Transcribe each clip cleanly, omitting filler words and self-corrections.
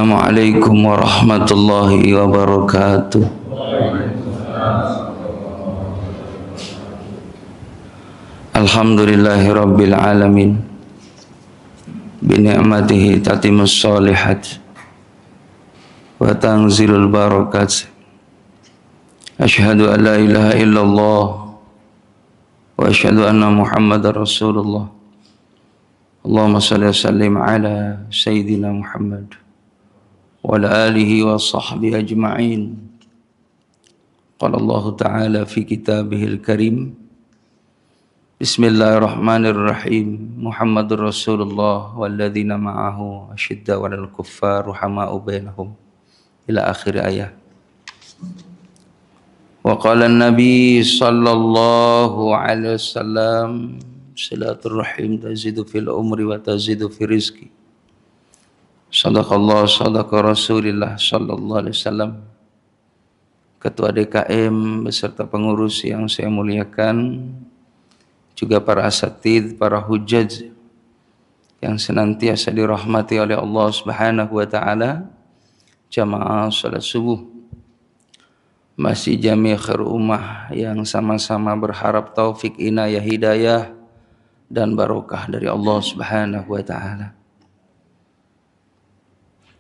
Assalamualaikum warahmatullahi wabarakatuh. Alhamdulillahi rabbil alamin. Bini'matihi tatimus shalihat wa tanzilul barakat. Asyhadu an la ilaha illallah wa asyhadu anna Muhammadar Rasulullah. Allahumma salli wa sallim ala Sayyidina Muhammad wa ala alihi wa sahbihi ajma'in. Qala Allah Ta'ala fi kitabihil karim. Bismillahirrahmanirrahim. Muhammadur Rasulullah walladzina ma'ahu asyidda 'alal kuffar ruhama'u bainahum ila akhir ayat. Wa qala an-nabi sallallahu alaihi wasallam silaturrahim tazidu fil umri wa tazidu fil rizki. Sadaqallah sadaqa Rasulillah sallallahu alaihi wasallam. Ketua DKM beserta pengurus yang saya muliakan, juga para asatidz, para hujjaj yang senantiasa dirahmati oleh Allah Subhanahu wa taala, jamaah salat subuh Masjid Jami' Khairul Ummah yang sama-sama berharap taufik, inayah, hidayah dan barokah dari Allah Subhanahu wa taala.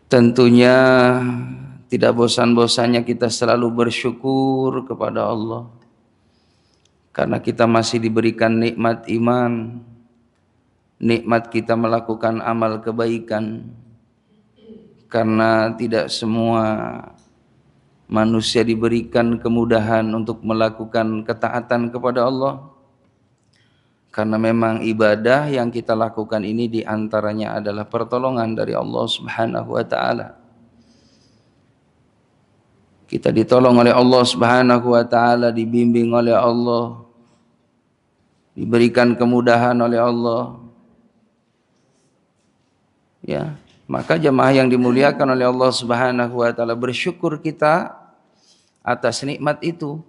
Tentunya tidak bosan-bosannya kita selalu bersyukur kepada Allah karena kita masih diberikan nikmat iman, nikmat kita melakukan amal kebaikan, karena tidak semua manusia diberikan kemudahan untuk melakukan ketaatan kepada Allah. Karena memang ibadah yang kita lakukan ini diantaranya adalah pertolongan dari Allah Subhanahu wa ta'ala. Kita ditolong oleh Allah Subhanahu wa ta'ala, dibimbing oleh Allah, diberikan kemudahan oleh Allah. Ya, maka jemaah yang dimuliakan oleh Allah Subhanahu wa ta'ala, bersyukur kita atas nikmat itu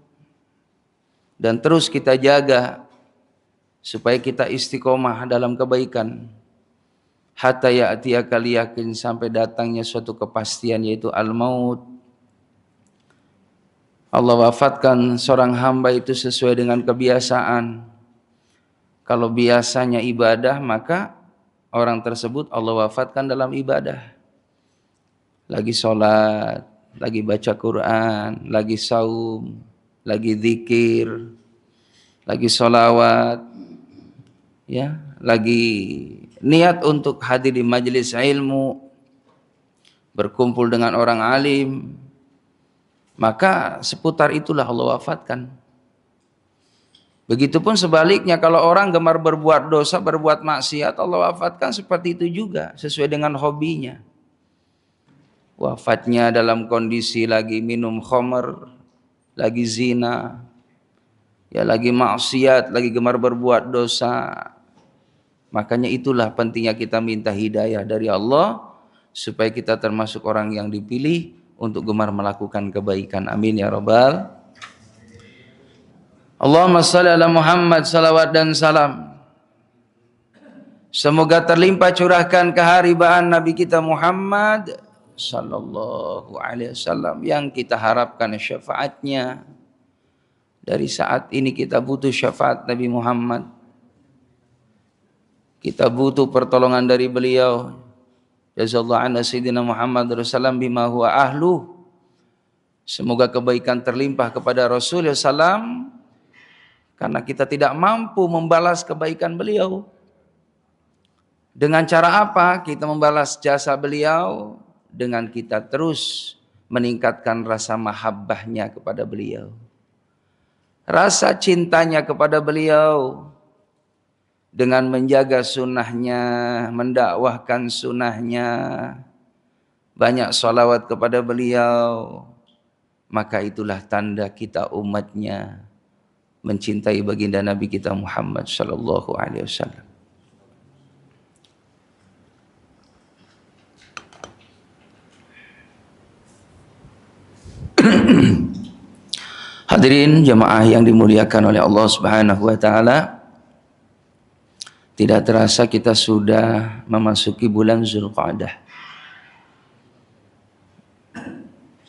dan terus kita jaga supaya kita istiqomah dalam kebaikan hatta ya'tiyakal yakin, sampai datangnya suatu kepastian yaitu al-maut. Allah wafatkan seorang hamba itu sesuai dengan kebiasaan. Kalau biasanya ibadah, maka orang tersebut Allah wafatkan dalam ibadah. Lagi sholat, lagi baca Quran, lagi saum, lagi zikir, lagi sholawat, ya, lagi niat untuk hadir di majelis ilmu, berkumpul dengan orang alim, maka seputar itulah Allah wafatkan. Begitupun sebaliknya, kalau orang gemar berbuat dosa, berbuat maksiat, Allah wafatkan seperti itu juga, sesuai dengan hobinya. Wafatnya dalam kondisi lagi minum khamr, lagi zina, ya, lagi maksiat, lagi gemar berbuat dosa. Makanya itulah pentingnya kita minta hidayah dari Allah supaya kita termasuk orang yang dipilih untuk gemar melakukan kebaikan. Amin ya rabbal. Allahumma shalli ala Muhammad, salawat dan salam semoga terlimpah curahkan keharibaan Nabi kita Muhammad sallallahu alaihi wasallam, yang kita harapkan syafaatnya. Dari saat ini kita butuh syafaat Nabi Muhammad, kita butuh pertolongan dari beliau. Jazallahu anna sayyidina Muhammad Rasulullah bima huwa ahlu. Semoga kebaikan terlimpah kepada Rasulullah SAW, karena kita tidak mampu membalas kebaikan beliau. Dengan cara apa kita membalas jasa beliau? Dengan kita terus meningkatkan rasa mahabbahnya kepada beliau, rasa cintanya kepada beliau, dengan menjaga sunnahnya, mendakwahkan sunnahnya, banyak sholawat kepada beliau. Maka itulah tanda kita umatnya mencintai baginda Nabi kita Muhammad sallallahu alaihi wasallam. Hadirin jemaah yang dimuliakan oleh Allah Subhanahu wa taala, tidak terasa kita sudah memasuki bulan Zulqa'dah.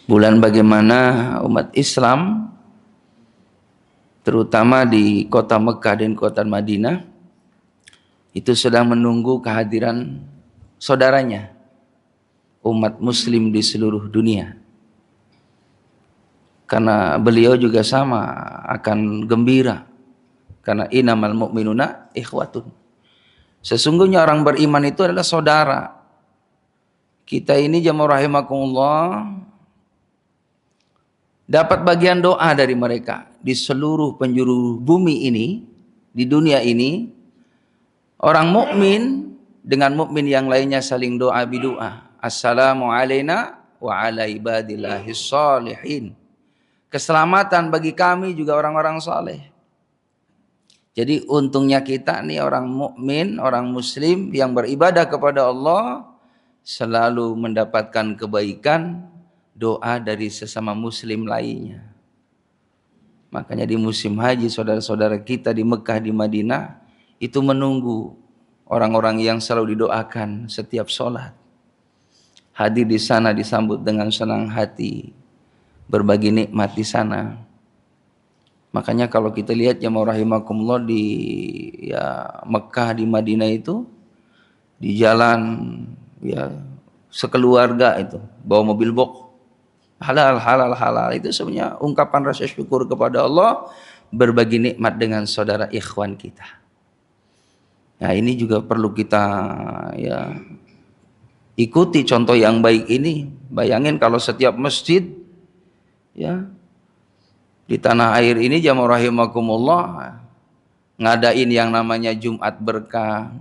Bulan bagaimana umat Islam terutama di kota Mekah dan kota Madinah itu sedang menunggu kehadiran saudaranya umat muslim di seluruh dunia. Karena beliau juga sama akan gembira. Karena innamal mu'minuna ikhwatun. Sesungguhnya orang beriman itu adalah saudara. Kita ini jamaah rahimakumullah dapat bagian doa dari mereka di seluruh penjuru bumi ini, di dunia ini. Orang mukmin dengan mukmin yang lainnya saling doa bidoa. Assalamu alaina wa ala ibadillahis shalihin. Keselamatan bagi kami juga orang-orang saleh. Jadi untungnya kita nih orang mukmin, orang muslim yang beribadah kepada Allah selalu mendapatkan kebaikan doa dari sesama muslim lainnya. Makanya di musim haji saudara-saudara kita di Mekah, di Madinah itu menunggu orang-orang yang selalu didoakan setiap sholat. Hadir di sana disambut dengan senang hati, berbagi nikmat di sana. Makanya kalau kita lihat jamaah rahimakumullah di Mekah, di Madinah itu di jalan sekeluarga itu bawa mobil box halal itu sebenarnya ungkapan rasa syukur kepada Allah, berbagi nikmat dengan saudara ikhwan kita. Nah ini juga perlu kita ikuti contoh yang baik ini. Bayangin kalau setiap masjid di tanah air ini jamaah rahimakumullah ngadain yang namanya Jumat Berkah.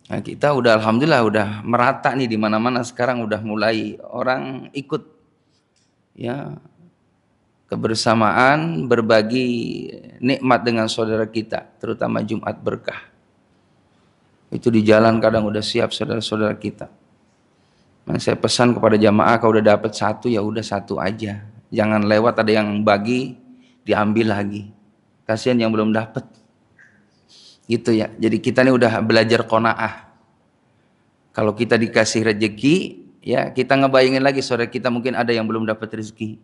Nah, kita udah alhamdulillah udah merata nih di mana-mana sekarang udah mulai orang ikut kebersamaan berbagi nikmat dengan saudara kita, terutama Jumat Berkah. Itu di jalan kadang udah siap saudara-saudara kita. Nah, saya pesan kepada jamaah kalau udah dapat satu ya udah satu aja. Jangan lewat ada yang bagi diambil lagi. Kasihan yang belum dapat. Gitu ya. Jadi kita ini udah belajar qanaah. Kalau kita dikasih rezeki, ya kita ngebayangin lagi saudara kita mungkin ada yang belum dapat rezeki.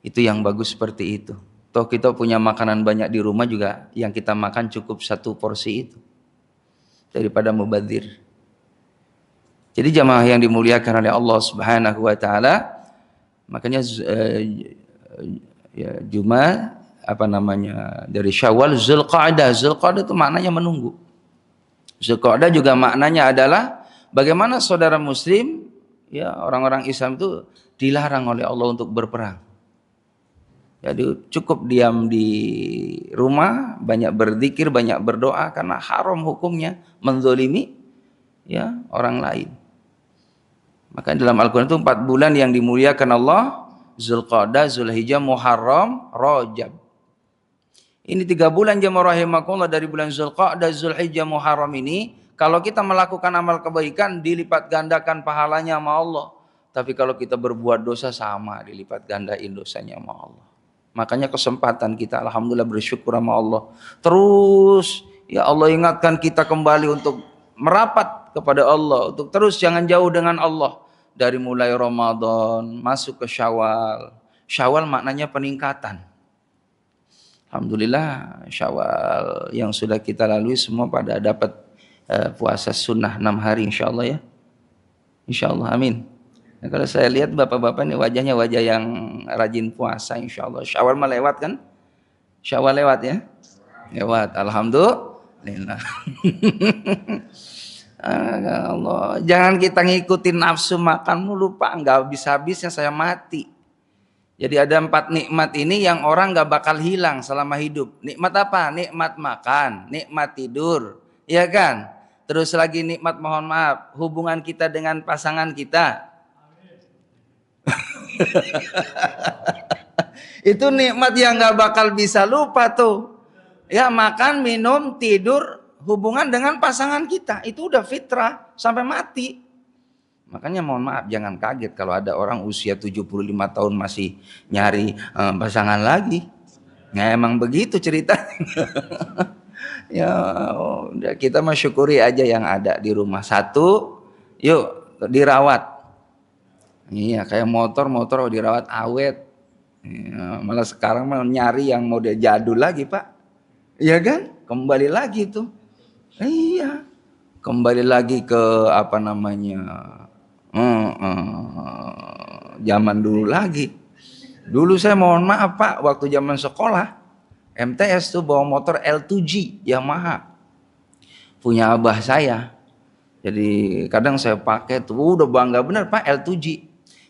Itu yang bagus seperti itu. Toh kita punya makanan banyak di rumah juga yang kita makan cukup satu porsi itu. Daripada mubadzir. Jadi jamaah yang dimuliakan oleh Allah Subhanahu wa taala, makanya Jumat dari Syawal, Zulqa'dah itu maknanya menunggu. Zulqa'dah juga maknanya adalah bagaimana saudara muslim orang-orang Islam itu dilarang oleh Allah untuk berperang. Jadi cukup diam di rumah, banyak berzikir, banyak berdoa karena haram hukumnya menzolimi orang lain. Maka dalam Al-Quran itu 4 bulan yang dimuliakan Allah, Zulqa'dah, Zulhijjah, Muharram, Rajab. Ini 3 bulan jamaah rahimakumullah dari bulan Zulqa'dah, Zulhijjah, Muharram ini, kalau kita melakukan amal kebaikan dilipat gandakan pahalanya sama Allah. Tapi kalau kita berbuat dosa sama dilipat gandain dosanya sama Allah. Makanya kesempatan kita alhamdulillah bersyukur sama Allah. Terus Allah ingatkan kita kembali untuk merapat kepada Allah, untuk terus jangan jauh dengan Allah. Dari mulai Ramadan masuk ke Syawal. Syawal maknanya peningkatan. Alhamdulillah Syawal yang sudah kita lalui semua pada dapat puasa sunnah 6 hari insyaallah ya. Insyaallah amin. Nah, kalau saya lihat bapak-bapak ini wajahnya wajah yang rajin puasa insyaallah. Syawal mah lewat kan? Syawal lewat ya? Lewat. Alhamdulillah. Allah, jangan kita ngikutin nafsu makanmu lupa nggak habis-habisnya saya mati. Jadi ada 4 nikmat ini yang orang nggak bakal hilang selama hidup. Nikmat apa? Nikmat makan, nikmat tidur, ya kan? Terus lagi nikmat mohon maaf hubungan kita dengan pasangan kita. Itu nikmat yang nggak bakal bisa lupa tuh. Ya makan, minum, tidur. Hubungan dengan pasangan kita itu udah fitrah sampai mati. Makanya mohon maaf jangan kaget kalau ada orang usia 75 tahun masih nyari pasangan lagi. Nah, emang begitu cerita. Ya udah kita mah syukuri aja yang ada di rumah. 1, yuk dirawat. Iya, kayak motor dirawat awet. Ya, malah sekarang mau nyari yang model jadul lagi, Pak. Iya kan? Kembali lagi tuh. Iya. Kembali lagi ke apa namanya? Zaman dulu lagi. Dulu saya mohon maaf Pak, waktu zaman sekolah MTS tuh bawa motor L2G Yamaha. Punya abah saya. Jadi kadang saya pakai tuh udah bangga bener Pak L2G.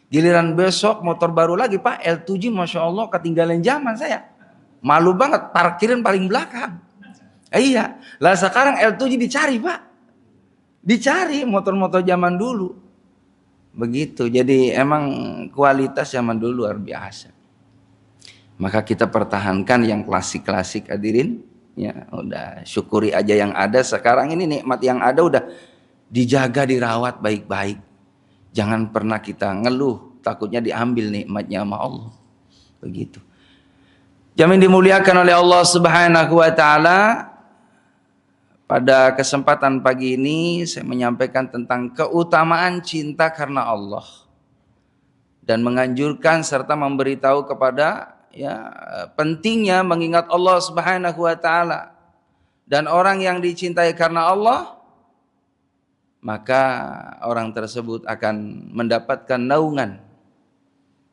Giliran besok motor baru lagi Pak L2G, Masya Allah ketinggalan zaman saya. Malu banget parkirin paling belakang. Iya. Lah sekarang L2G dicari Pak. Dicari motor-motor zaman dulu. Begitu. Jadi emang kualitas zaman dulu luar biasa. Maka kita pertahankan yang klasik-klasik hadirin. Ya, udah syukuri aja yang ada. Sekarang ini nikmat yang ada udah dijaga, dirawat baik-baik. Jangan pernah kita ngeluh, takutnya diambil nikmatnya sama Allah. Begitu. Jamin dimuliakan oleh Allah Subhanahu wa taala. Pada kesempatan pagi ini saya menyampaikan tentang keutamaan cinta karena Allah dan menganjurkan serta memberitahu kepada pentingnya mengingat Allah Subhanahu wa taala. Dan orang yang dicintai karena Allah, maka orang tersebut akan mendapatkan naungan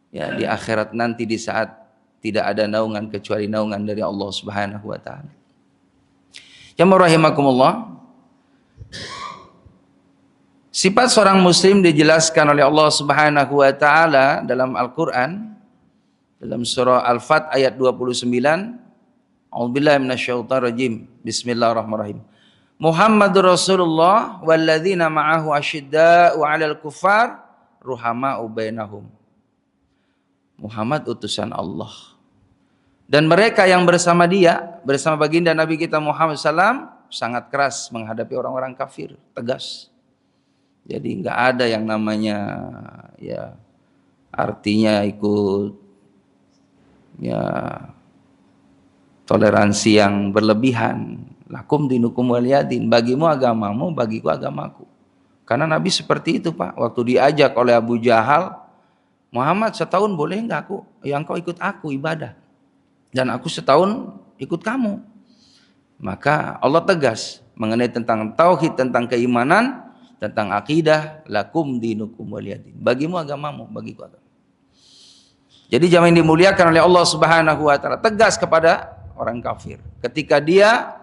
di akhirat nanti di saat tidak ada naungan kecuali naungan dari Allah Subhanahu wa taala. Jamaah rahimakumullah. Sifat seorang muslim dijelaskan oleh Allah Subhanahu wa taala dalam Al-Qur'an dalam surah Al-Fat ayat 29. A'udzubillahi minasyaitonir rajim. Bismillahirrahmanirrahim. Muhammadur Rasulullah walladzina ma'ahu asyidda'u 'alal kuffar ruhama'u bainahum. Muhammad utusan Allah. Dan mereka yang bersama dia, bersama baginda Nabi kita Muhammad SAW, sangat keras menghadapi orang-orang kafir, tegas. Jadi nggak ada yang namanya artinya ikut toleransi yang berlebihan. Lakum dinukum waliyadin, bagimu agamamu, bagiku agamaku. Karena Nabi seperti itu Pak. Waktu diajak oleh Abu Jahal, Muhammad setahun boleh nggak aku? Yang kau ikut aku ibadah. Dan aku setahun ikut kamu. Maka Allah tegas mengenai tentang tauhid, tentang keimanan, tentang akidah. Lakum dinukum waliyadin, bagimu agamamu, bagiku agama. Jadi jamaah yang dimuliakan oleh Allah Subhanahu wa taala, tegas kepada orang kafir ketika dia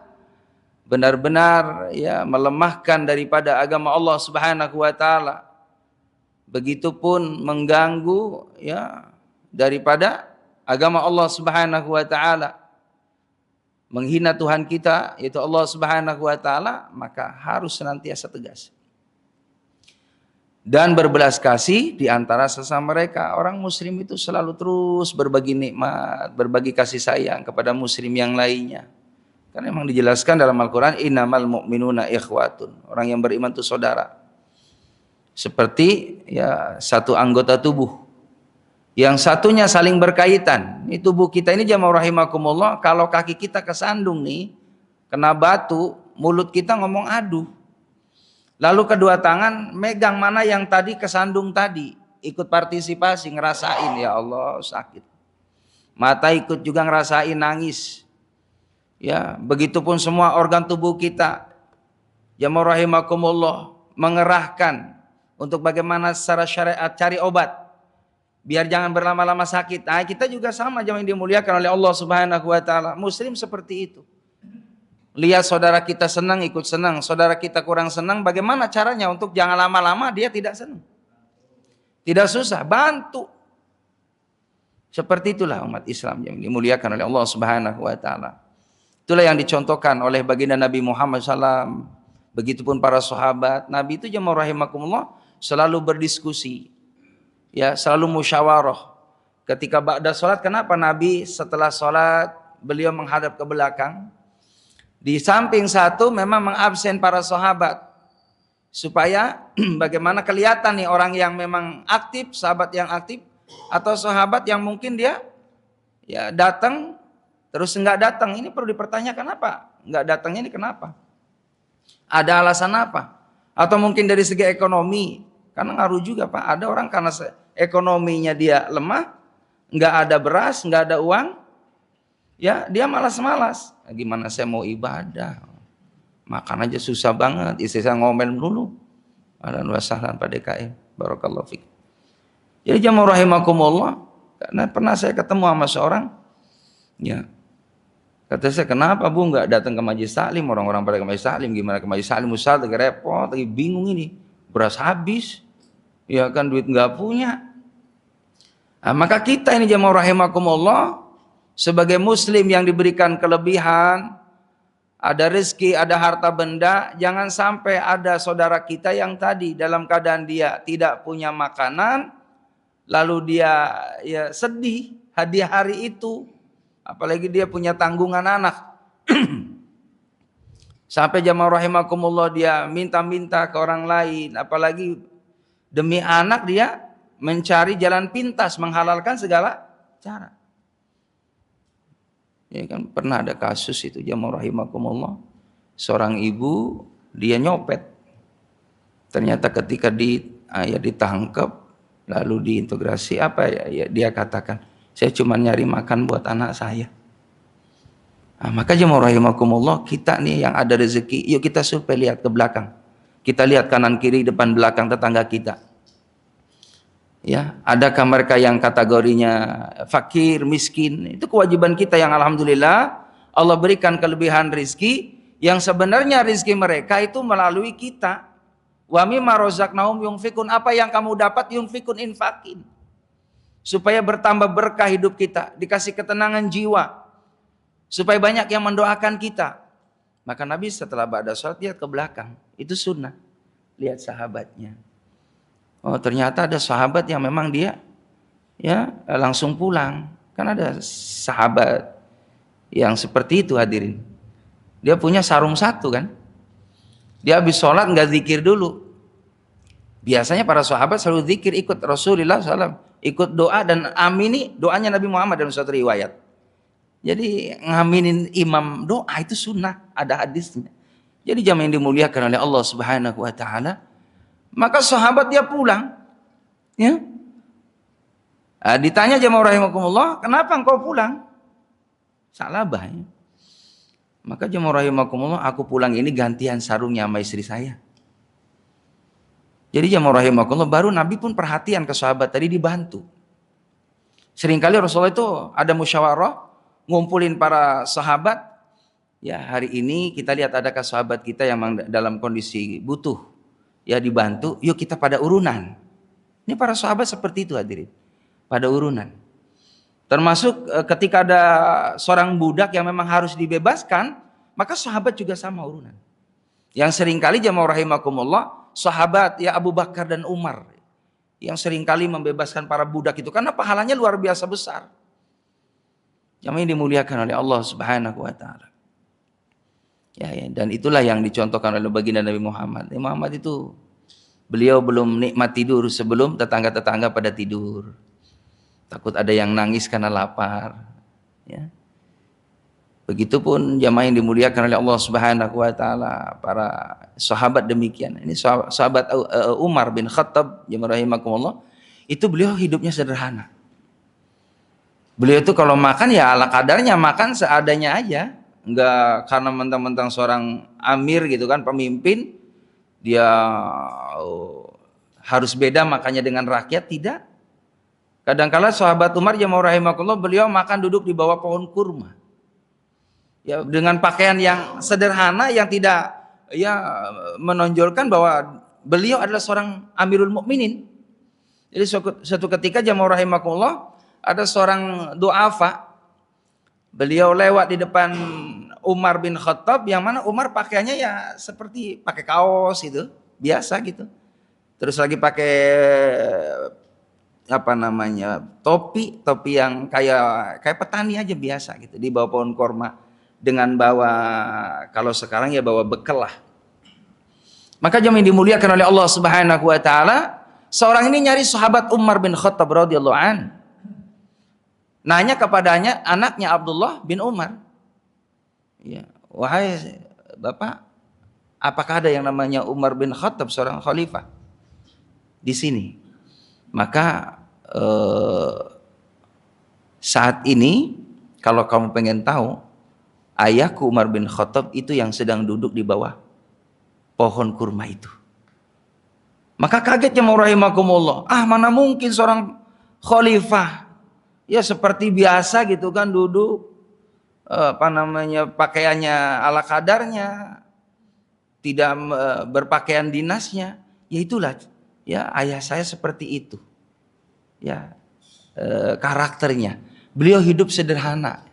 benar-benar melemahkan daripada agama Allah Subhanahu wa taala. Begitupun mengganggu daripada agama Allah Subhanahu wa taala, menghina Tuhan kita yaitu Allah Subhanahu wa taala, maka harus senantiasa tegas dan berbelas kasih di antara sesama mereka. Orang muslim itu selalu terus berbagi nikmat, berbagi kasih sayang kepada muslim yang lainnya. Karena memang dijelaskan dalam Al-Qur'an, innamal mu'minuna ikhwatun. Orang yang beriman itu saudara. Seperti satu anggota tubuh. Yang satunya saling berkaitan. Ini tubuh kita ini jamaah rahimakumullah, kalau kaki kita kesandung nih, kena batu, mulut kita ngomong aduh. Lalu kedua tangan megang mana yang tadi kesandung tadi, ikut partisipasi, ngerasain, ya Allah sakit. Mata ikut juga ngerasain, nangis. Begitupun semua organ tubuh kita. Jamaah rahimakumullah, mengerahkan untuk bagaimana secara syariat cari obat. Biar jangan berlama-lama sakit. Nah, kita juga sama jamaah yang dimuliakan oleh Allah Subhanahu wa taala. Muslim seperti itu. Lihat saudara kita senang, ikut senang. Saudara kita kurang senang, bagaimana caranya untuk jangan lama-lama dia tidak senang. Tidak susah, bantu. Seperti itulah umat Islam yang dimuliakan oleh Allah Subhanahu wa taala. Itulah yang dicontohkan oleh baginda Nabi Muhammad SAW. Begitupun para sahabat. Nabi itu jamaah rahimakumullah selalu berdiskusi. Selalu musyawarah. Ketika ba'da sholat, kenapa Nabi setelah sholat beliau menghadap ke belakang? Di samping satu memang mengabsen para sahabat. Supaya bagaimana kelihatan nih orang yang memang aktif, sahabat yang aktif. Atau sahabat yang mungkin dia datang terus enggak datang. Ini perlu dipertanyakan, apa? Enggak datangnya ini kenapa? Ada alasan apa? Atau mungkin dari segi ekonomi. Karena ngaruh juga Pak. Ada orang karena ekonominya dia lemah, nggak ada beras, nggak ada uang, ya dia malas-malas. Gimana saya mau ibadah? Makan aja susah banget, istri saya ngomel dulu. Ahlan wa sahlan Pak DKM, barakallahu fiik. Jadi jamaah rahimakumullah, karena pernah saya ketemu sama seorang, ya kata saya, kenapa Bu nggak datang ke majelis taklim? Orang-orang pada ke majelis taklim, gimana ke majelis taklim? Ustaz lagi repot, lagi bingung ini, beras habis, ya kan duit nggak punya. Nah, maka kita ini jamaah rahimakumullah, sebagai muslim yang diberikan kelebihan, ada rezeki, ada harta benda, jangan sampai ada saudara kita yang tadi dalam keadaan dia tidak punya makanan, lalu dia ya sedih di hari itu, apalagi dia punya tanggungan anak. Sampai jamaah rahimakumullah dia minta-minta ke orang lain, apalagi demi anak dia mencari jalan pintas, menghalalkan segala cara. Ya kan pernah ada kasus itu jamaah rahimakumullah, seorang ibu dia nyopet. Ternyata ketika ditangkap lalu diintegrasi dia katakan, saya cuma nyari makan buat anak saya. Nah, maka jamaah rahimakumullah, kita nih yang ada rezeki, yuk kita survei, lihat ke belakang. Kita lihat kanan kiri depan belakang tetangga kita. Ya, adakah mereka yang kategorinya fakir, miskin? Itu kewajiban kita yang alhamdulillah Allah berikan kelebihan rizki, yang sebenarnya rizki mereka itu melalui kita. Wa mimma razaqnahum yunfikun, apa yang kamu dapat yunfikun, infakin. Supaya bertambah berkah hidup kita, dikasih ketenangan jiwa, supaya banyak yang mendoakan kita. Maka Nabi setelah ba'da salat lihat ke belakang, itu sunnah. Lihat sahabatnya. Oh ternyata ada sahabat yang memang dia ya langsung pulang. Kan ada sahabat yang seperti itu hadirin. Dia punya sarung satu kan. Dia habis sholat nggak zikir dulu. Biasanya para sahabat selalu zikir ikut Rasulullah SAW. Ikut doa dan amini doanya Nabi Muhammad dalam suatu riwayat. Jadi ngaminin imam doa itu sunnah, ada hadisnya. Jadi jamaah yang dimuliakan oleh Allah Subhanahu wa taala, maka sahabat dia pulang, ya. Ditanya jamaah rahimakumullah, kenapa engkau pulang? Salabah ya. Maka jamaah rahimakumullah, aku pulang ini gantian sarungnya sama istri saya. Jadi jamaah rahimakumullah, baru Nabi pun perhatian ke sahabat tadi, dibantu. Seringkali Rasulullah itu ada musyawarah, ngumpulin para sahabat. Ya hari ini kita lihat adakah sahabat kita yang dalam kondisi butuh, ya dibantu, yuk kita pada urunan. Ini para sahabat seperti itu hadirin, pada urunan. Termasuk ketika ada seorang budak yang memang harus dibebaskan, maka sahabat juga sama urunan. Yang seringkali jamaah rahimakumullah, sahabat ya Abu Bakar dan Umar yang seringkali membebaskan para budak itu karena pahalanya luar biasa besar. Jamaah yang dimuliakan oleh Allah Subhanahu wa taala. Ya, dan itulah yang dicontohkan oleh baginda Nabi Muhammad. Nabi Muhammad itu beliau belum nikmat tidur sebelum tetangga-tetangga pada tidur. Takut ada yang nangis karena lapar. Ya. Begitupun jamaah yang dimuliakan oleh Allah Subhanahu wa taala, para sahabat demikian. Ini sahabat Umar bin Khattab, jamaah rahimakumullah, itu beliau hidupnya sederhana. Beliau itu kalau makan ya ala kadarnya, makan seadanya aja. Enggak karena mentang-mentang seorang amir gitu kan, pemimpin, dia harus beda makannya dengan rakyat, tidak. Kadang-kala sahabat Umar jamaah rahimakumullah, beliau makan duduk di bawah pohon kurma. Ya, dengan pakaian yang sederhana yang tidak ya menonjolkan bahwa beliau adalah seorang Amirul Mukminin. Jadi suatu ketika jamaah rahimakumullah, ada seorang duafa, beliau lewat di depan Umar bin Khattab, yang mana Umar pakaiannya ya seperti pakai kaos gitu, biasa gitu. Terus lagi pakai topi yang kayak petani aja biasa gitu, di bawah pohon kurma, dengan bawa, kalau sekarang ya bawa bekal lah. Maka jemaah yang dimuliakan oleh Allah Subhanahu wa taala, seorang ini nyari sahabat Umar bin Khattab radhiyallahu an. Nanya kepadanya anaknya Abdullah bin Umar. Ya, wahai Bapak, apakah ada yang namanya Umar bin Khattab seorang khalifah di sini? Maka eh, saat ini kalau kamu pengen tahu, ayahku Umar bin Khattab itu yang sedang duduk di bawah pohon kurma itu. Maka kaget jemaah rahimakumullah. Mana mungkin seorang khalifah ya seperti biasa gitu kan duduk pakaiannya ala kadarnya, tidak berpakaian dinasnya. Ya itulah ya ayah saya seperti itu. Ya karakternya. Beliau hidup sederhana.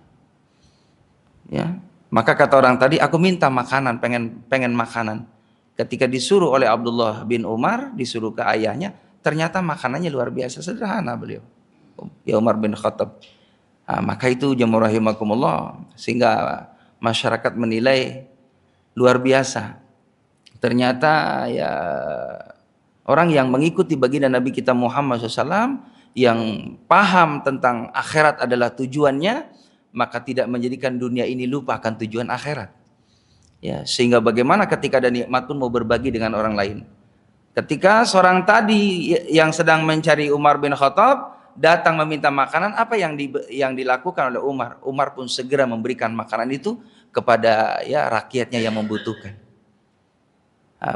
Ya. Maka kata orang tadi, aku minta makanan, pengen makanan. Ketika disuruh oleh Abdullah bin Umar, disuruh ke ayahnya, ternyata makanannya luar biasa sederhana beliau. Ya Umar bin Khattab. Maka itu jemaah rahimakumullah, sehingga masyarakat menilai luar biasa. Ternyata ya orang yang mengikuti baginda Nabi kita Muhammad SAW, yang paham tentang akhirat adalah tujuannya, maka tidak menjadikan dunia ini lupa akan tujuan akhirat. Ya, sehingga bagaimana ketika ada nikmat pun mau berbagi dengan orang lain. Ketika seorang tadi yang sedang mencari Umar bin Khattab datang meminta makanan, apa yang dilakukan oleh Umar? Umar pun segera memberikan makanan itu kepada ya rakyatnya yang membutuhkan.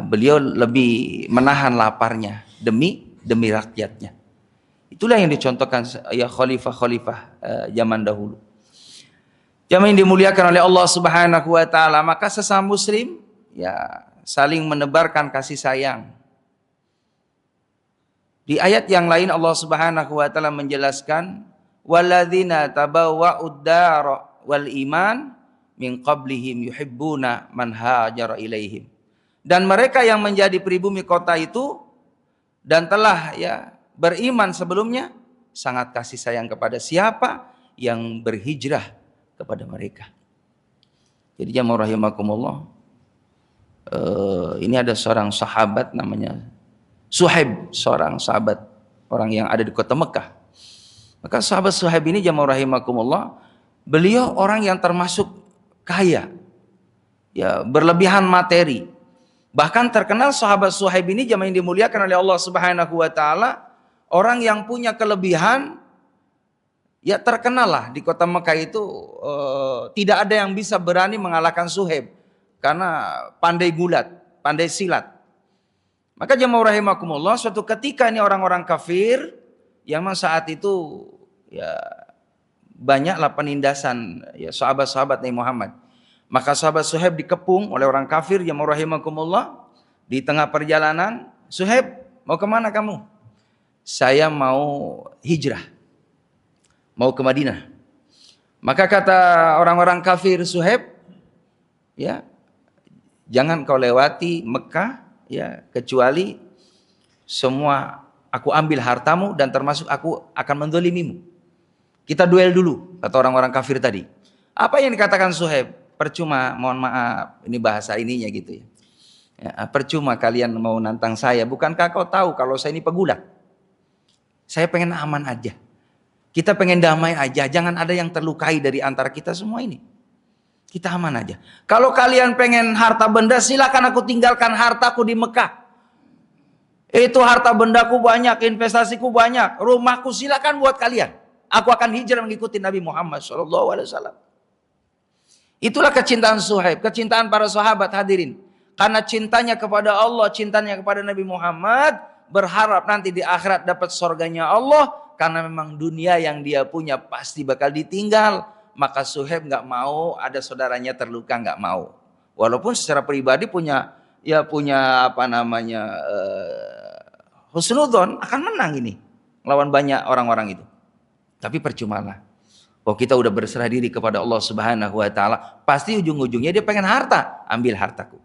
Beliau lebih menahan laparnya demi rakyatnya. Itulah yang dicontohkan ya khalifah-khalifah zaman dahulu. Yang dimuliakan oleh Allah Subhanahu wa taala, maka sesama muslim ya saling menebarkan kasih sayang. Di ayat yang lain Allah Subhanahu wa taala menjelaskan walladzina tabawwa'ud dar wal iman min qablihim yuhibbuna man hajara ilaihim. Dan mereka yang menjadi pribumi kota itu dan telah ya beriman sebelumnya sangat kasih sayang kepada siapa yang berhijrah kepada mereka. Jadi jamaah rahimakumullah, ini ada seorang sahabat namanya Suhaib, seorang sahabat orang yang ada di kota Mekah. Maka sahabat Suhaib ini jamaah rahimakumullah, beliau orang yang termasuk kaya, ya berlebihan materi. Bahkan terkenal sahabat Suhaib ini jamaah yang dimuliakan oleh Allah Subhanahu wa taala, orang yang punya kelebihan. Ya terkenal lah di kota Mekah itu tidak ada yang bisa berani mengalahkan Suhaib karena pandai gulat, pandai silat. Maka jemaah rahimakumullah, suatu ketika ini orang-orang kafir yang saat itu ya banyaklah penindasan ya sahabat-sahabat Nabi Muhammad. Maka sahabat Suhaib dikepung oleh orang kafir jemaah rahimakumullah di tengah perjalanan. Suhaib, mau kemana kamu? Saya mau hijrah. Mau ke Madinah. Maka kata orang-orang kafir Suhaib, ya, jangan kau lewati Mekah, ya, kecuali semua aku ambil hartamu dan termasuk aku akan mendolimimu. Kita duel dulu, kata orang-orang kafir tadi. Apa yang dikatakan Suhaib? Percuma, mohon maaf, ini bahasa ininya gitu ya. Percuma kalian mau nantang saya, bukankah kau tahu kalau saya ini pegulat? Saya pengen aman aja. Kita pengen damai aja, jangan ada yang terlukai dari antara kita semua ini. Kita aman aja. Kalau kalian pengen harta benda, silakan aku tinggalkan hartaku di Mekah. Itu harta bendaku banyak, investasiku banyak, rumahku silakan buat kalian. Aku akan hijrah mengikuti Nabi Muhammad SAW. Itulah kecintaan Suhaib, kecintaan para sahabat hadirin. Karena cintanya kepada Allah, cintanya kepada Nabi Muhammad, berharap nanti di akhirat dapat surganya Allah. Karena memang dunia yang dia punya pasti bakal ditinggal. Maka Suhaib gak mau ada saudaranya terluka, gak mau. Walaupun secara pribadi punya husnudzon akan menang ini. Melawan banyak orang-orang itu. Tapi percumalah. Oh kita udah berserah diri kepada Allah Subhanahu wa taala, pasti ujung-ujungnya dia pengen harta, ambil hartaku.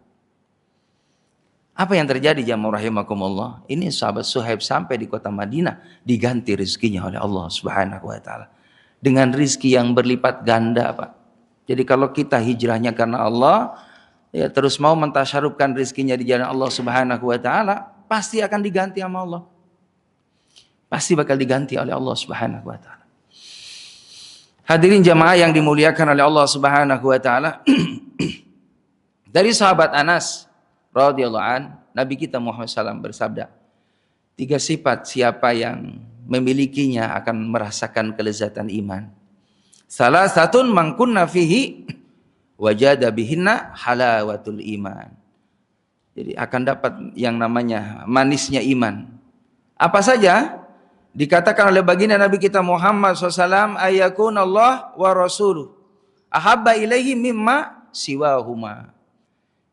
Apa yang terjadi jamaah rahimakumullah? Ini sahabat Suhaib sampai di kota Madinah diganti rezekinya oleh Allah Subhanahu wa taala dengan rezeki yang berlipat ganda, Pak. Jadi kalau kita hijrahnya karena Allah, ya terus mau mentasyarufkan rezekinya di jalan Allah Subhanahu wa taala, pasti akan diganti sama Allah. Pasti bakal diganti oleh Allah Subhanahu wa taala. Hadirin jamaah yang dimuliakan oleh Allah Subhanahu wa taala. Dari sahabat Anas radhiyallahu an, Nabi kita Muhammad SAW bersabda, 3 sifat siapa yang memilikinya akan merasakan kelezatan iman. Salah satun mangkunna fihi wajada bihinna halawatul iman. Jadi akan dapat yang namanya manisnya iman. Apa saja? Dikatakan oleh baginda Nabi kita Muhammad SAW, ayakun Allah wa rasuluh ahabba ilaihi mimma siwahuma.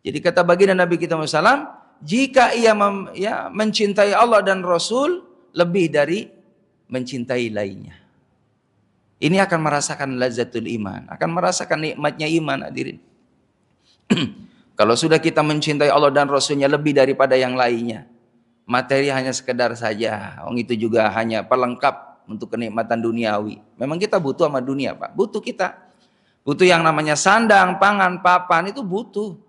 Jadi kata baginda Nabi kita Muhammad SAW, jika ia mencintai Allah dan Rasul lebih dari mencintai lainnya, ini akan merasakan lazatul iman, akan merasakan nikmatnya iman, hadirin. Kalau sudah kita mencintai Allah dan Rasulnya lebih daripada yang lainnya, materi hanya sekedar saja, itu juga hanya pelengkap untuk kenikmatan duniawi. Memang kita butuh sama dunia, Pak, butuh kita. Butuh yang namanya sandang, pangan, papan, itu butuh.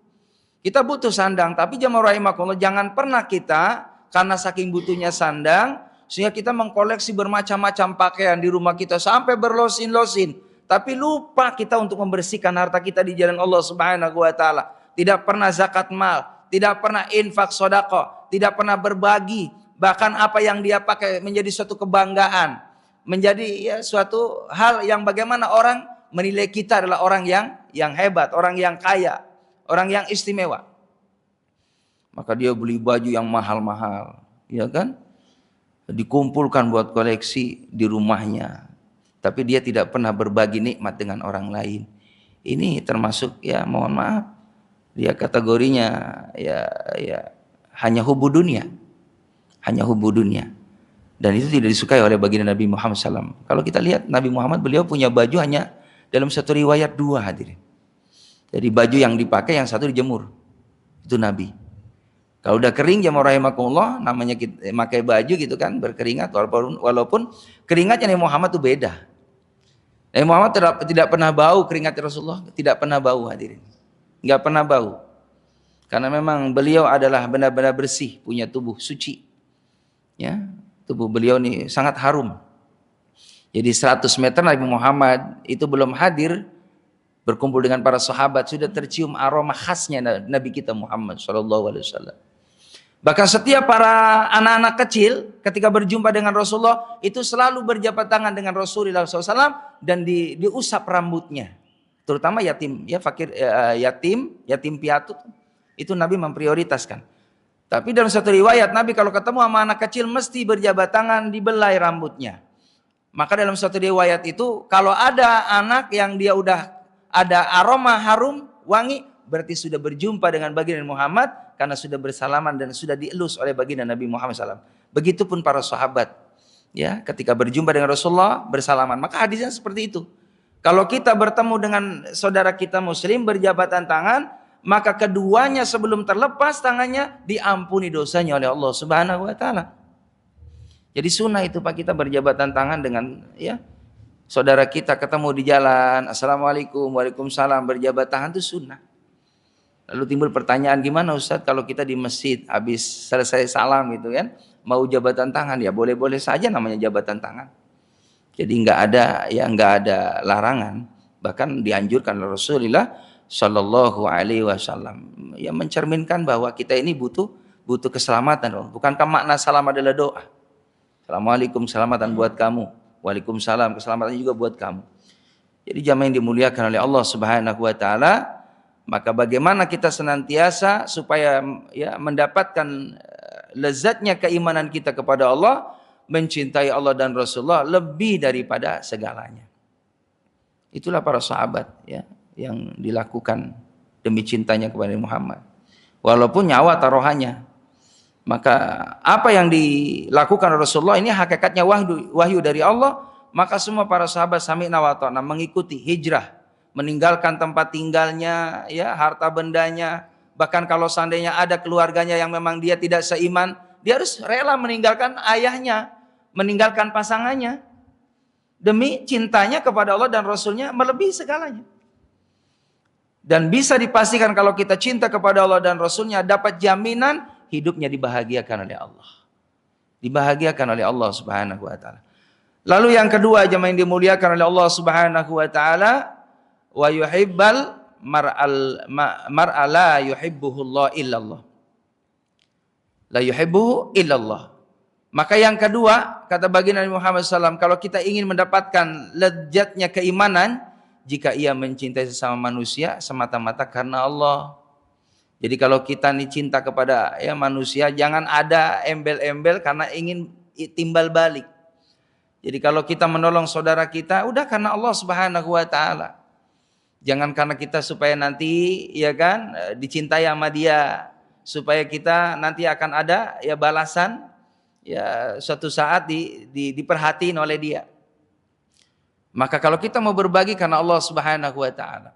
Kita butuh sandang, tapi jamaah rahimakumullah, jangan pernah kita karena saking butuhnya sandang sehingga kita mengkoleksi bermacam-macam pakaian di rumah kita sampai berlosin-losin, tapi lupa kita untuk membersihkan harta kita di jalan Allah Subhanahu wa taala. Tidak pernah zakat mal, tidak pernah infak sedekah, tidak pernah berbagi, bahkan apa yang dia pakai menjadi suatu kebanggaan, menjadi suatu hal yang bagaimana orang menilai kita adalah orang yang hebat, orang yang kaya, orang yang istimewa. Maka dia beli baju yang mahal-mahal, ya kan? Dikumpulkan buat koleksi di rumahnya. Tapi dia tidak pernah berbagi nikmat dengan orang lain. Ini termasuk mohon maaf, dia kategorinya hanya hubu dunia. Hanya hubu dunia. Dan itu tidak disukai oleh baginda Nabi Muhammad SAW. Kalau kita lihat Nabi Muhammad, beliau punya baju hanya dalam satu riwayat 2, hadirin. Jadi baju yang dipakai yang satu dijemur. Itu Nabi. Kalau udah kering jamaah rahimakumullah, namanya kita pakai baju gitu kan, berkeringat, walaupun keringatnya Nabi Muhammad itu beda. Nabi Muhammad tidak pernah bau keringat Rasulullah, tidak pernah bau, hadirin. Enggak pernah bau. Karena memang beliau adalah benar-benar bersih, punya tubuh suci. Ya, tubuh beliau ini sangat harum. Jadi 100 meter Nabi Muhammad itu belum hadir, berkumpul dengan para sahabat, sudah tercium aroma khasnya Nabi kita Muhammad SAW. Bahkan setiap para anak-anak kecil ketika berjumpa dengan Rasulullah itu selalu berjabat tangan dengan Rasulullah SAW dan diusap rambutnya. Terutama yatim, yatim piatu, itu Nabi memprioritaskan. Tapi dalam satu riwayat Nabi kalau ketemu sama anak kecil mesti berjabat tangan, dibelai rambutnya. Maka dalam satu riwayat itu kalau ada anak yang dia udah ada aroma harum, wangi, berarti sudah berjumpa dengan baginda Muhammad karena sudah bersalaman dan sudah dielus oleh baginda Nabi Muhammad SAW. Begitupun para sahabat, ya, ketika berjumpa dengan Rasulullah bersalaman. Maka hadisnya seperti itu. Kalau kita bertemu dengan saudara kita muslim berjabatan tangan, maka keduanya sebelum terlepas tangannya diampuni dosanya oleh Allah Subhanahu wa taala. Jadi sunnah itu Pak, kita berjabatan tangan dengan saudara kita ketemu di jalan, assalamualaikum, waalaikumsalam, berjabat tangan itu sunnah. Lalu timbul pertanyaan, gimana Ustadz kalau kita di masjid habis selesai salam gitu kan, mau jabatan tangan? Ya boleh-boleh saja namanya jabatan tangan. Jadi nggak ada larangan, bahkan dianjurkan oleh Rasulullah Shallallahu Alaihi Wasallam, yang mencerminkan bahwa kita ini butuh keselamatan. Bukankah makna salam adalah doa? Assalamualaikum, keselamatan buat kamu. Waalaikumsalam, keselamatan juga buat kamu. Jadi jamaah yang dimuliakan oleh Allah Subhanahu wa taala, maka bagaimana kita senantiasa supaya mendapatkan lezatnya keimanan kita kepada Allah, mencintai Allah dan Rasulullah lebih daripada segalanya. Itulah para sahabat yang dilakukan demi cintanya kepada Muhammad. Walaupun nyawa taruhannya. Maka apa yang dilakukan Rasulullah ini hakikatnya wahyu dari Allah. Maka semua para sahabat sami'na wa ta'na mengikuti hijrah, meninggalkan tempat tinggalnya, harta bendanya. Bahkan kalau seandainya ada keluarganya yang memang dia tidak seiman, dia harus rela meninggalkan ayahnya, meninggalkan pasangannya, demi cintanya kepada Allah dan Rasulnya melebihi segalanya. Dan bisa dipastikan kalau kita cinta kepada Allah dan Rasulnya, dapat jaminan hidupnya dibahagiakan oleh Allah. Dibahagiakan oleh Allah Subhanahu wa taala. Lalu yang kedua jemaah yang dimuliakan oleh Allah Subhanahu wa taala, wa yuhibbal mar'a la yuhibbuhu Allah illallah. La yuhibbuhu illallah. Maka yang kedua, kata baginda Nabi Muhammad SAW, kalau kita ingin mendapatkan lezatnya keimanan, jika ia mencintai sesama manusia semata-mata karena Allah. Jadi kalau kita nih cinta kepada ya manusia, jangan ada embel-embel karena ingin timbal balik. Jadi kalau kita menolong saudara kita, udah karena Allah Subhanahu wa taala. Jangan karena kita supaya nanti ya kan dicintai sama dia, supaya kita nanti akan ada ya balasan ya suatu saat diperhatiin oleh dia. Maka kalau kita mau berbagi karena Allah Subhanahu wa taala,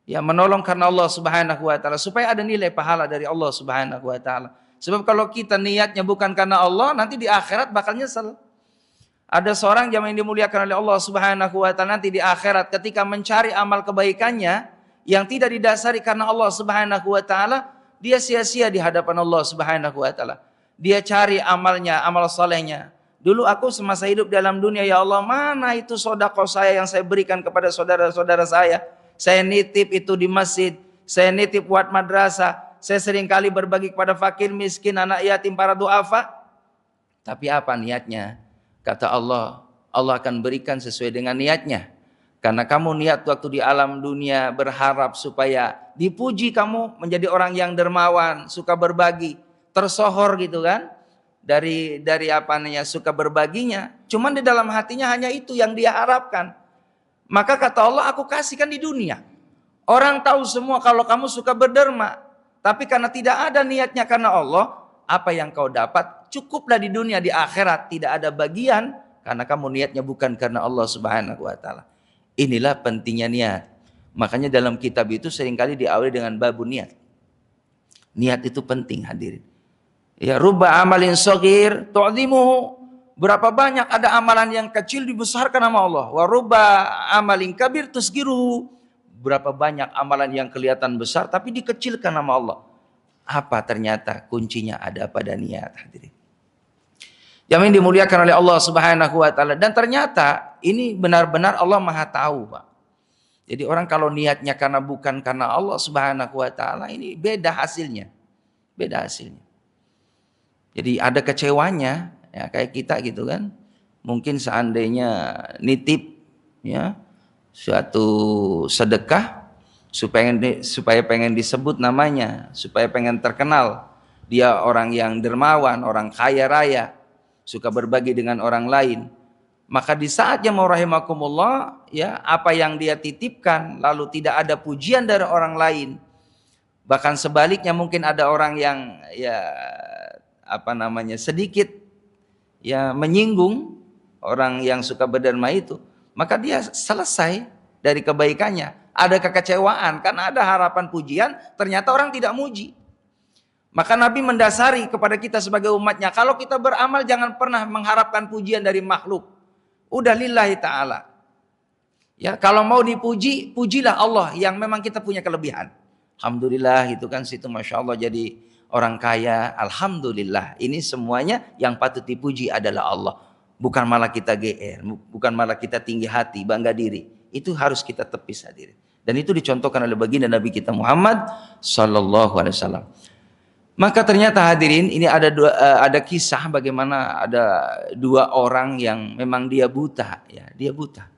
ya menolong karena Allah Subhanahu wa taala supaya ada nilai pahala dari Allah Subhanahu wa taala. Sebab kalau kita niatnya bukan karena Allah, nanti di akhirat bakal nyesel. Ada seorang jamaah yang dimuliakan oleh Allah Subhanahu wa taala, nanti di akhirat ketika mencari amal kebaikannya yang tidak didasari karena Allah Subhanahu wa taala, dia sia-sia di hadapan Allah Subhanahu wa taala. Dia cari amalnya, amal solehnya. Dulu aku semasa hidup dalam dunia, ya Allah, mana itu sedekah saya yang saya berikan kepada saudara-saudara saya? Saya nitip itu di masjid, saya nitip buat madrasah, saya seringkali berbagi kepada fakir miskin, anak yatim, para duafa. Tapi apa niatnya? Kata Allah, Allah akan berikan sesuai dengan niatnya. Karena kamu niat waktu di alam dunia berharap supaya dipuji, kamu menjadi orang yang dermawan, suka berbagi, tersohor gitu kan. Dari apa namanya suka berbaginya. Cuman di dalam hatinya hanya itu yang dia harapkan. Maka kata Allah, aku kasihkan di dunia. Orang tahu semua kalau kamu suka berderma. Tapi karena tidak ada niatnya karena Allah, apa yang kau dapat cukuplah di dunia, di akhirat tidak ada bagian karena kamu niatnya bukan karena Allah Subhanahu wa taala. Inilah pentingnya niat. Makanya dalam kitab itu seringkali diawali dengan babun niat. Niat itu penting, hadirin. Ya, rubba amalin shaghir tu'zimuhu. Berapa banyak ada amalan yang kecil dibesarkan sama Allah. Wa rubba amalin kabir tusgiruhu. Berapa banyak amalan yang kelihatan besar tapi dikecilkan sama Allah. Apa ternyata kuncinya ada pada niat, hadirin. Yang dimuliakan oleh Allah Subhanahu wa taala, dan ternyata ini benar-benar Allah Maha tahu, Pak. Jadi orang kalau niatnya karena bukan karena Allah Subhanahu wa taala, ini beda hasilnya. Beda hasilnya. Jadi ada kecewanya, ya kayak kita gitu kan. Mungkin seandainya nitip ya suatu sedekah supaya pengen disebut namanya, supaya pengen terkenal. Dia orang yang dermawan, orang kaya raya, suka berbagi dengan orang lain. Maka di saatnya mau rahimakumullah, ya apa yang dia titipkan lalu tidak ada pujian dari orang lain. Bahkan sebaliknya mungkin ada orang yang ya apa namanya sedikit ya menyinggung orang yang suka berderma itu, maka dia selesai dari kebaikannya. Ada kekecewaan karena ada harapan pujian, ternyata orang tidak muji. Maka Nabi mendasari kepada kita sebagai umatnya, kalau kita beramal jangan pernah mengharapkan pujian dari makhluk. Udah lillahi ta'ala. Ya, kalau mau dipuji, pujilah Allah yang memang kita punya kelebihan. Alhamdulillah itu kan situ Masya Allah jadi orang kaya. Alhamdulillah, ini semuanya yang patut dipuji adalah Allah. Bukan malah kita GR, bukan malah kita tinggi hati, bangga diri. Itu harus kita tepis, hadirin. Dan itu dicontohkan oleh baginda Nabi kita Muhammad sallallahu alaihi wasallam. Maka ternyata hadirin ini ada kisah bagaimana ada dua orang yang memang dia buta, ya, dia buta.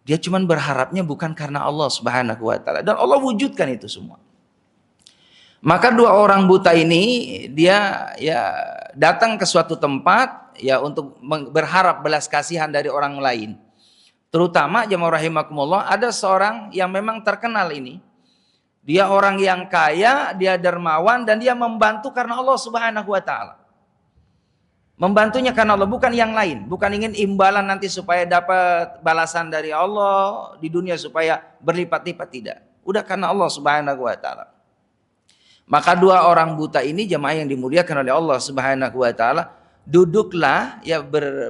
Dia cuman berharapnya bukan karena Allah Subhanahu wa taala, dan Allah wujudkan itu semua. Maka dua orang buta ini dia ya datang ke suatu tempat ya untuk berharap belas kasihan dari orang lain. Terutama jemaah rahimakumullah, ada seorang yang memang terkenal ini. Dia orang yang kaya, dia dermawan, dan dia membantu karena Allah Subhanahu wa taala. Membantunya karena Allah, bukan yang lain, bukan ingin imbalan nanti supaya dapat balasan dari Allah di dunia supaya berlipat-lipat, tidak. Udah karena Allah Subhanahu wa taala. Maka dua orang buta ini jemaah yang dimuliakan oleh Allah Subhanahu wa taala, duduklah ya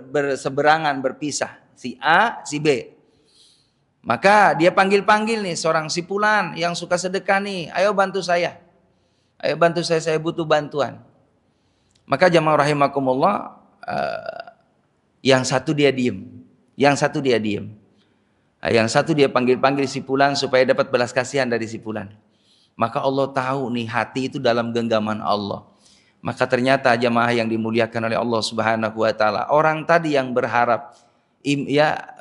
berseberangan, berpisah, si A, si B. Maka dia panggil-panggil nih seorang si Fulan yang suka sedekah nih, ayo bantu saya. Ayo bantu saya butuh bantuan. Maka jamaah rahimakumullah, yang satu dia diem. Yang satu dia diem. Yang satu dia panggil-panggil si Fulan supaya dapat belas kasihan dari si Fulan. Maka Allah tahu nih hati itu dalam genggaman Allah. Maka ternyata jamaah yang dimuliakan oleh Allah Subhanahu wa taala, orang tadi yang berharap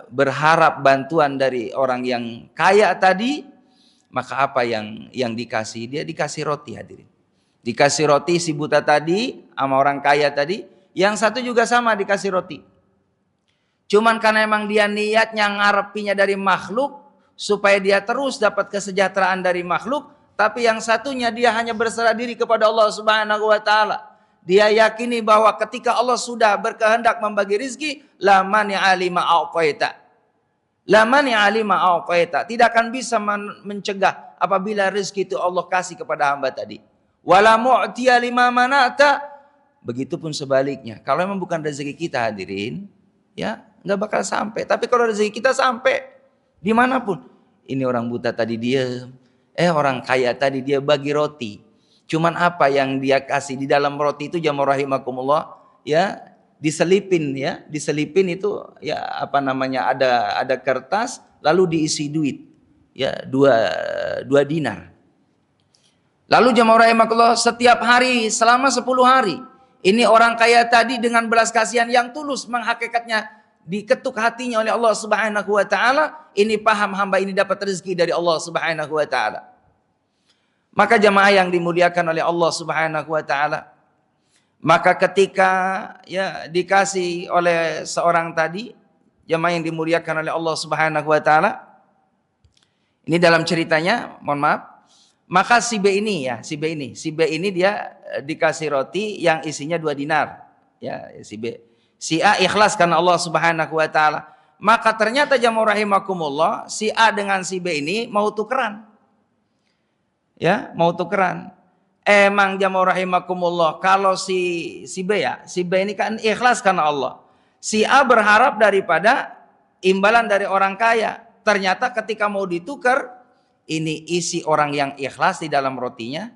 berharap bantuan dari orang yang kaya tadi, maka apa yang dikasih? Dia dikasih roti, hadirin. Dikasih roti si buta tadi sama orang kaya tadi, yang satu juga sama dikasih roti. Cuman karena emang dia niatnya ngarepinya dari makhluk, supaya dia terus dapat kesejahteraan dari makhluk, tapi yang satunya dia hanya berserah diri kepada Allah Subhanahu wa taala. Dia yakini bahwa ketika Allah sudah berkehendak membagi rizki, la mani'a lima a'taita. La mani'a lima a'taita. Tidak akan bisa mencegah apabila rizki itu Allah kasih kepada hamba tadi. Wala mu'tiya lima mana'ta. Begitupun sebaliknya. Kalau memang bukan rezeki kita, hadirin, ya nggak bakal sampai. Tapi kalau rezeki kita sampai dimanapun, ini orang buta tadi dia, orang kaya tadi dia bagi roti. Cuman apa yang dia kasih di dalam roti itu, jamaah rahimakumullah, ya diselipin itu ya apa namanya, ada kertas lalu diisi duit, ya dua dinar. Lalu jamaah rahimakumullah, setiap hari selama 10 hari ini orang kaya tadi dengan belas kasihan yang tulus, menghakikatnya diketuk hatinya oleh Allah Subhanahu wa taala, ini paham hamba ini dapat rezeki dari Allah Subhanahu wa taala. Maka jamaah yang dimuliakan oleh Allah Subhanahu wa taala, maka ketika ya dikasih oleh seorang tadi, jamaah yang dimuliakan oleh Allah Subhanahu wa taala, ini dalam ceritanya, mohon maaf, maka si B ini dia dikasih roti yang isinya 2 dinar, ya si B. Si A ikhlas karena Allah Subhanahu wa taala. Maka ternyata jamaah rahimakumullah, si A dengan si B ini mau tukeran. Ya, mau tukeran. Emang jamaah rahimakumullah, kalau si B ini kan ikhlas karena Allah. Si A berharap daripada imbalan dari orang kaya. Ternyata ketika mau ditukar, ini isi orang yang ikhlas di dalam rotinya.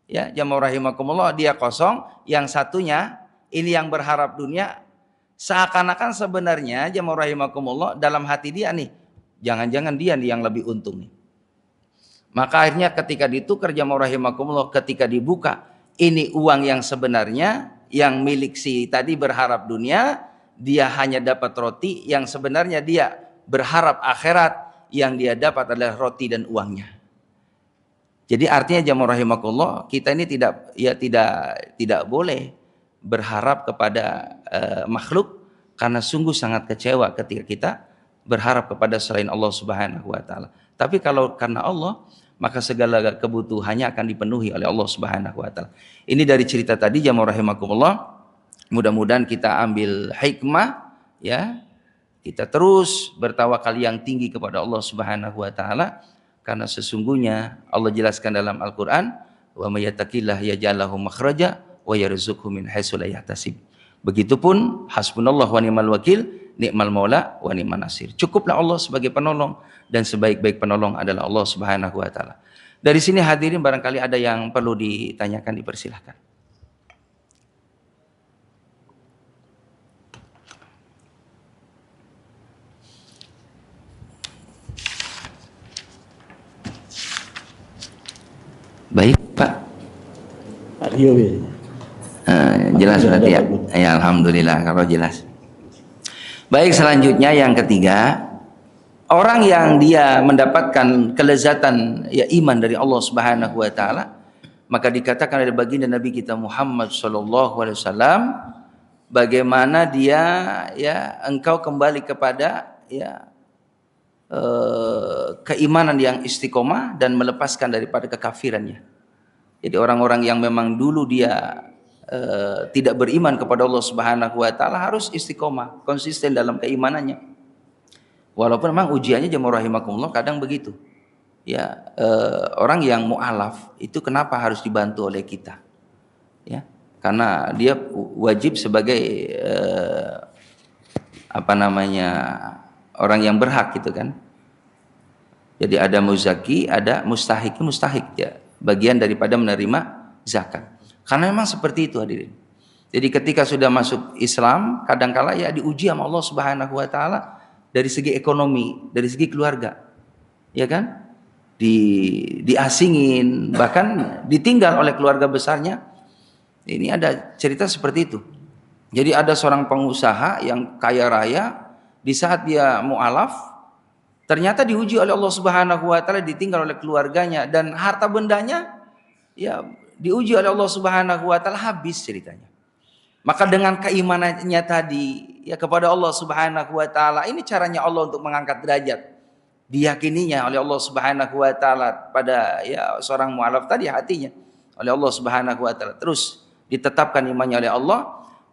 Ya, jamaah rahimakumullah, dia kosong, yang satunya ini yang berharap dunia. Seakan-akan sebenarnya jamaah rahimakumullah, dalam hati dia nih, jangan-jangan dia nih yang lebih untung nih. Maka akhirnya ketika ditukar jamaah rahimakumullah, ketika dibuka, ini uang yang sebenarnya yang milik si tadi berharap dunia, dia hanya dapat roti, yang sebenarnya dia berharap akhirat, yang dia dapat adalah roti dan uangnya. Jadi artinya jamaah rahimakumullah, kita ini tidak boleh berharap kepada makhluk, karena sungguh sangat kecewa ketika kita berharap kepada selain Allah Subhanahu wa taala. Tapi kalau karena Allah, maka segala kebutuhannya akan dipenuhi oleh Allah Subhanahu wa taala. Ini dari cerita tadi jamaah rahimakumullah. Mudah-mudahan kita ambil hikmah, ya. Kita terus bertawakal yang tinggi kepada Allah Subhanahu wa taala, karena sesungguhnya Allah jelaskan dalam Al-Qur'an, wa may yattaqillah yaj'al lahu makhraja wa yarzuqhu min haitsu la yahtasib. Begitupun hasbunallah wa ni'mal wakil, ni'mal maula wa ni'man nasir. Cukuplah Allah sebagai penolong, dan sebaik-baik penolong adalah Allah Subhanahu wa taala. Dari sini hadirin, barangkali ada yang perlu ditanyakan, dipersilahkan. Baik, Pak. Jelas berarti ya. Ya, alhamdulillah kalau jelas. Baik, selanjutnya yang ketiga, orang yang dia mendapatkan kelezatan ya iman dari Allah Subhanahu wa taala, maka dikatakan oleh baginda Nabi kita Muhammad sallallahu alaihi wasallam, bagaimana dia ya engkau kembali kepada ya keimanan yang istiqomah dan melepaskan daripada kekafirannya. Jadi orang-orang yang memang dulu dia tidak beriman kepada Allah Subhanahu wa taala harus istiqomah, konsisten dalam keimanannya. Walaupun memang ujiannya jamaah rahimakumullah kadang begitu. Ya, orang yang mu'alaf itu kenapa harus dibantu oleh kita? Ya, karena dia wajib sebagai orang yang berhak gitu kan. Jadi ada muzaki, ada mustahik ya, bagian daripada menerima zakat. Karena memang seperti itu hadirin. Jadi ketika sudah masuk Islam, kadangkala ya diuji sama Allah Subhanahu wa taala dari segi ekonomi, dari segi keluarga. Ya kan? Diasingin, bahkan ditinggal oleh keluarga besarnya. Ini ada cerita seperti itu. Jadi ada seorang pengusaha yang kaya raya, di saat dia mu'alaf, ternyata diuji oleh Allah Subhanahu wa taala, ditinggal oleh keluarganya dan harta bendanya ya diuji oleh Allah Subhanahu wa taala habis ceritanya. Maka dengan keimanannya tadi ya kepada Allah Subhanahu wa taala, ini caranya Allah untuk mengangkat derajat. Diyakininya oleh Allah Subhanahu wa taala pada ya seorang mu'alaf tadi hatinya oleh Allah Subhanahu wa taala, terus ditetapkan imannya oleh Allah,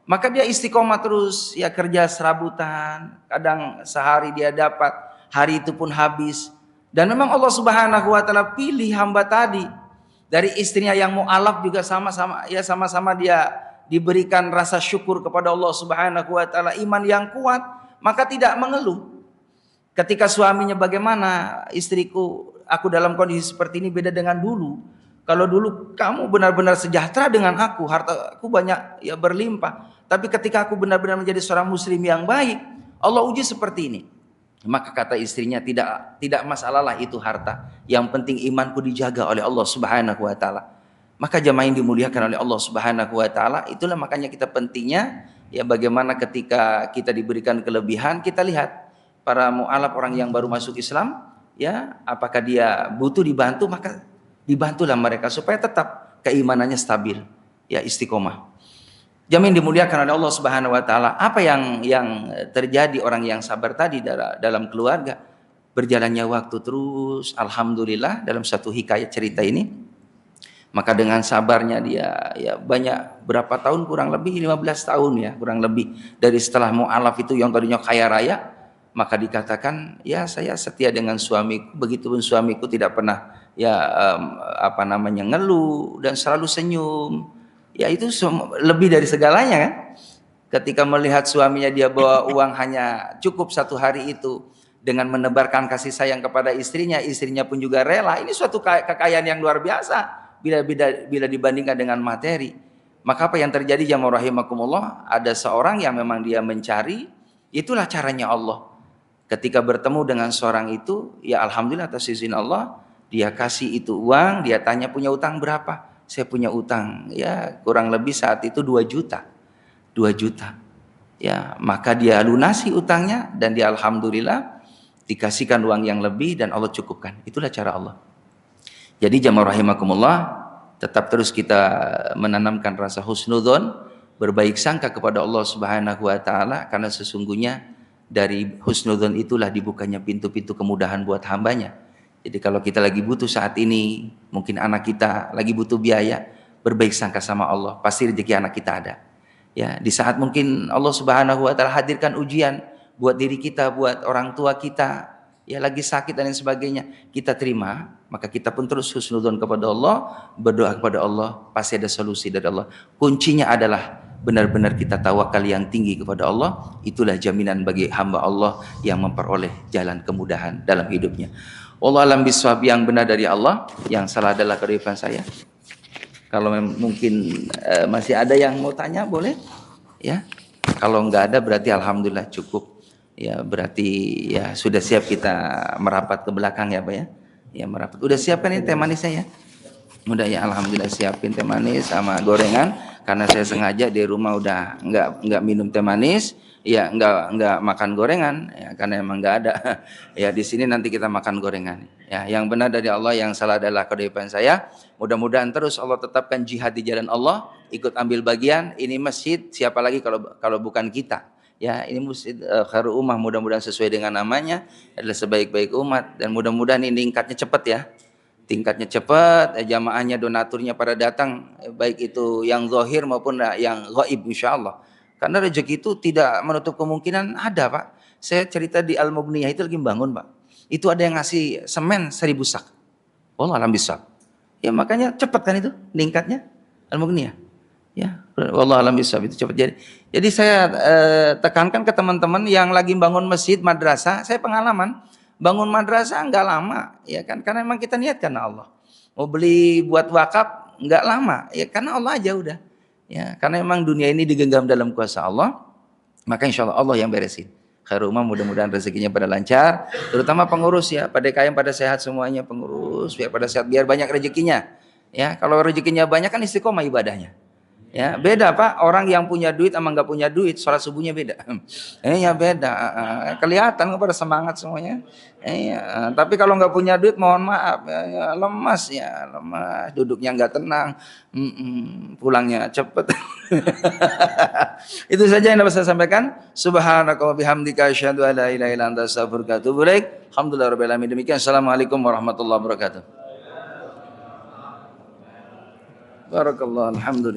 maka dia istiqomah terus ya, kerja serabutan, kadang sehari dia dapat, hari itu pun habis. Dan memang Allah Subhanahu wa taala pilih hamba tadi dari istrinya yang mu'alaf juga sama-sama dia diberikan rasa syukur kepada Allah Subhanahu wa taala, iman yang kuat, maka tidak mengeluh. Ketika suaminya, bagaimana istriku, aku dalam kondisi seperti ini beda dengan dulu. Kalau dulu kamu benar-benar sejahtera dengan aku, hartaku banyak ya berlimpah. Tapi ketika aku benar-benar menjadi seorang muslim yang baik, Allah uji seperti ini. Maka kata istrinya, tidak masalahlah itu harta. Yang penting imanku dijaga oleh Allah Subhanahu wa taala. Maka jamaah yang dimuliakan oleh Allah Subhanahu wa taala, itulah makanya kita pentingnya ya bagaimana ketika kita diberikan kelebihan, kita lihat para mu'alaf, orang yang baru masuk Islam, ya apakah dia butuh dibantu, maka dibantulah mereka supaya tetap keimanannya stabil, ya istiqomah. Jamaah yang dimuliakan oleh Allah Subhanahu wa taala, apa yang terjadi orang yang sabar tadi dalam keluarga? Berjalannya waktu terus, alhamdulillah, dalam satu hikayat cerita ini, maka dengan sabarnya dia ya banyak, berapa tahun, kurang lebih 15 tahun ya, kurang lebih dari setelah mu'alaf itu yang tadinya kaya raya, maka dikatakan ya saya setia dengan suamiku, begitupun suamiku tidak pernah ya ngeluh dan selalu senyum. Ya itu lebih dari segalanya kan. Ketika melihat suaminya dia bawa uang hanya cukup satu hari itu, dengan menebarkan kasih sayang kepada istrinya, istrinya pun juga rela. Ini suatu kekayaan yang luar biasa bila dibandingkan dengan materi. Maka apa yang terjadi jamaah rahimakumullah, ada seorang yang memang dia mencari, itulah caranya Allah. Ketika bertemu dengan seorang itu, ya alhamdulillah atas izin Allah, dia kasih itu uang, dia tanya punya utang berapa? Saya punya utang ya kurang lebih saat itu 2 juta. 2 juta. Ya, maka dia lunasi utangnya dan dia alhamdulillah dikasihkan uang yang lebih dan Allah cukupkan. Itulah cara Allah. Jadi jamaah rahimakumullah, tetap terus kita menanamkan rasa husnudzon, berbaik sangka kepada Allah Subhanahu wa taala, karena sesungguhnya dari husnudzon itulah dibukanya pintu-pintu kemudahan buat hambanya. Jadi kalau kita lagi butuh saat ini, mungkin anak kita lagi butuh biaya, berbaik sangka sama Allah, pasti rezeki anak kita ada. Ya, di saat mungkin Allah Subhanahu wa taala hadirkan ujian buat diri kita, buat orang tua kita, ya lagi sakit dan lain sebagainya, kita terima, maka kita pun terus husnudzon kepada Allah, berdoa kepada Allah, pasti ada solusi dari Allah. Kuncinya adalah benar-benar kita tawakal yang tinggi kepada Allah, itulah jaminan bagi hamba Allah yang memperoleh jalan kemudahan dalam hidupnya. Wallahu a'lam bishawab, yang benar dari Allah, yang salah adalah kearifan saya. Kalau mungkin masih ada yang mau tanya, boleh? Ya. Kalau enggak ada berarti alhamdulillah cukup. Ya, berarti ya sudah siap kita merapat ke belakang ya, Pak ya. Ya, merapat. Udah siapkan ini teh manisnya ya? Udah ya, alhamdulillah siapin teh manis sama gorengan, karena saya sengaja di rumah udah enggak minum teh manis. Ya enggak makan gorengan ya, karena emang enggak ada. Ya di sini nanti kita makan gorengan. Ya, yang benar dari Allah, yang salah adalah kearifan saya. Mudah-mudahan terus Allah tetapkan jihad di jalan Allah, ikut ambil bagian. Ini masjid siapa lagi kalau bukan kita. Ya, ini masjid Khairul Ummah, mudah-mudahan sesuai dengan namanya, adalah sebaik-baik umat, dan mudah-mudahan ini tingkatnya cepat ya. Tingkatnya cepat, jamaahnya, donaturnya pada datang, baik itu yang zahir maupun yang gaib insyaallah. Karena rezeki itu tidak menutup kemungkinan ada, Pak. Saya cerita di Al-Mughniyah itu lagi bangun, Pak. Itu ada yang ngasih semen 1000 sak. Wallah alam bisawab. Ya makanya cepat kan itu meningkatnya Al-Mughniyah. Ya, wallah alam bisawab, itu cepat. Jadi saya tekankan ke teman-teman yang lagi bangun masjid, madrasah, saya pengalaman bangun madrasah enggak lama, ya kan? Karena memang kita niat karena Allah. Mau beli buat wakaf enggak lama, ya karena Allah aja udah. Ya, karena memang dunia ini digenggam dalam kuasa Allah, maka insya Allah yang beresin. Khairul Ummah, mudah-mudahan rezekinya pada lancar, terutama pengurus ya, pada kaya pada sehat semuanya, pengurus biar pada sehat, biar banyak rezekinya. Ya, kalau rezekinya banyak kan istiqomah ibadahnya. Ya, beda Pak, orang yang punya duit sama nggak punya duit, sholat subuhnya beda. Ya beda, kelihatan pada semangat semuanya. Tapi kalau nggak punya duit, mohon maaf, lemas ya, lemas, duduknya nggak tenang, pulangnya cepet. Itu saja yang dapat saya sampaikan. Subhanaka wa bihamdika asyhadu an la ilaha illa anta astaghfiruka wa atubu ilaik. Alhamdulillahirabbil alamin. Demikian. Assalamualaikum warahmatullahi wabarakatuh. Barakallah, alhamdulillah.